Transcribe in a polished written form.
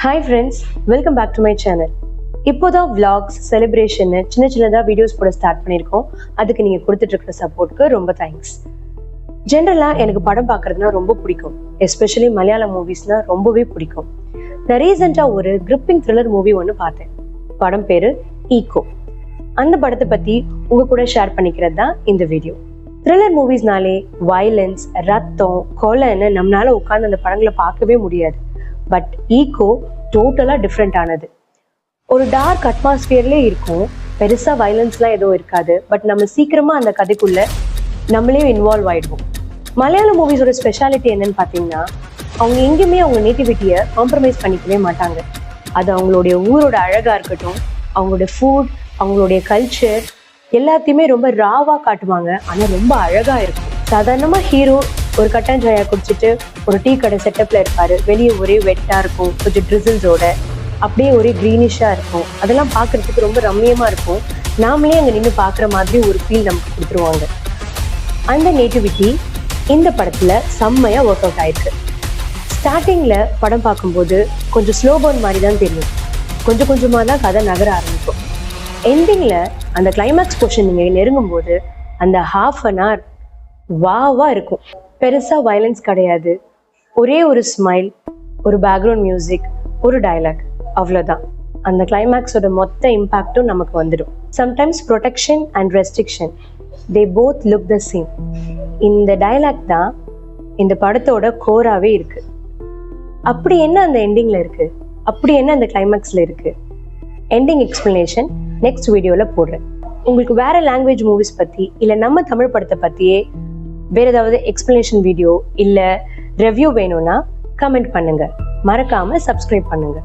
Hi friends, welcome back to my channel. இப்போதான் vlogs, celebration சின்னதா videos போட start பண்ணியிருக்கோம். அதுக்கு நீங்க கொடுத்துட்டு இருக்கிற சப்போர்ட்க்கு ரொம்ப தேங்க்ஸ். ஜென்ரலா எனக்கு படம் பார்க்கறதுனா ரொம்ப பிடிக்கும். எஸ்பெஷலி மலையாள மூவிஸ்னா ரொம்பவே பிடிக்கும். நான் ரீசெண்டா ஒரு கிரிப்பிங் த்ரில்லர் மூவி ஒன்று பார்த்தேன். படம் பேரு ஈகோ. அந்த படத்தை பத்தி உங்க கூட ஷேர் பண்ணிக்கிறது தான் இந்த வீடியோ. த்ரில்லர் மூவிஸ்னாலே வயலன்ஸ், ரத்தம், கொலைன்னு நம்மளால உட்கார்ந்து அந்த படங்களை பார்க்கவே முடியாது. பட் ஈகோ டோட்டலா டிஃப்ரெண்ட் ஆனது. ஒரு டார்க் அட்மாஸ்பியர்லேயே இருக்கும். பெருசா வயலன்ஸ்லாம் எதுவும் இருக்காது. பட் நம்ம சீக்கிரமா அந்த கதைக்குள்ள நம்மளே இன்வால்வ் ஆயிடுவோம். மலையாள மூவிஸோட ஸ்பெஷாலிட்டி என்னன்னு பார்த்தீங்கன்னா, அவங்க எங்கேயுமே அவங்க நேட்டிவிட்டியை காம்ப்ரமைஸ் பண்ணிக்கவே மாட்டாங்க. அது அவங்களுடைய ஊரோட அழகா இருக்கட்டும், அவங்களுடைய ஃபுட், அவங்களுடைய கல்ச்சர் எல்லாத்தையுமே ரொம்ப ராவா காட்டுவாங்க. ஆனால் ரொம்ப அழகா இருக்கும். சாதாரணமா ஹீரோ ஒரு கட்டன் சாயா குடிச்சிட்டு ஒரு டீ கடை செட்டப்ல இருப்பாரு. வெளியே ஒரே வெட்டா இருக்கும், கொஞ்சம் ட்ரிசில்ஸோட, அப்படியே ஒரே கிரீனிஷா இருக்கும். அதெல்லாம் பார்க்கறதுக்கு ரொம்ப ரம்மியமா இருக்கும். நாமளே அங்கே நின்று பார்க்குற மாதிரி ஒரு ஃபீல் நமக்கு கொடுத்துருவாங்க. அந்த நேட்டிவிட்டி இந்த படத்துல செம்மையா ஒர்க் அவுட் ஆயிருக்கு. ஸ்டார்டிங்ல படம் பார்க்கும்போது கொஞ்சம் ஸ்லோ பர்ன் மாதிரி தான் தெரியும். கொஞ்சம் கொஞ்சமா தான் கதை நகர ஆரம்பிக்கும். எண்டிங்ல அந்த கிளைமேக்ஸ் போர்ஷன் நீங்க நெருங்கும் போது அந்த ½ an hour வாவா இருக்கும். பெருசா வயலன்ஸ் கிடையாது. ஒரே ஒரு ஸ்மைல், ஒரு பேக்ரவுண்ட் மியூசிக், ஒரு டயலாக், அவ்வளோதான். அந்த கிளைமேக்ஸோட மொத்த இம்பாக்டும் நமக்கு வந்துடும். Sometimes protection and restriction, they both look the same. இந்த டயலாக் தான் இந்த படத்தோட கோராவே இருக்கு. அப்படி என்ன அந்த எண்டிங்ல இருக்கு, அப்படி என்ன அந்த கிளைமேக்ஸ்ல இருக்கு, எண்டிங் எக்ஸ்பிளனேஷன் நெக்ஸ்ட் வீடியோல போடுறேன். உங்களுக்கு வேற லாங்குவேஜ் மூவிஸ் பத்தி இல்ல நம்ம தமிழ் படத்தை பத்தியே வேற ஏதாவது எக்ஸ்பிளனேஷன் வீடியோ இல்ல ரிவ்யூ வேணும்னா கமெண்ட் பண்ணுங்க. மறக்காம சப்ஸ்கிரைப் பண்ணுங்க.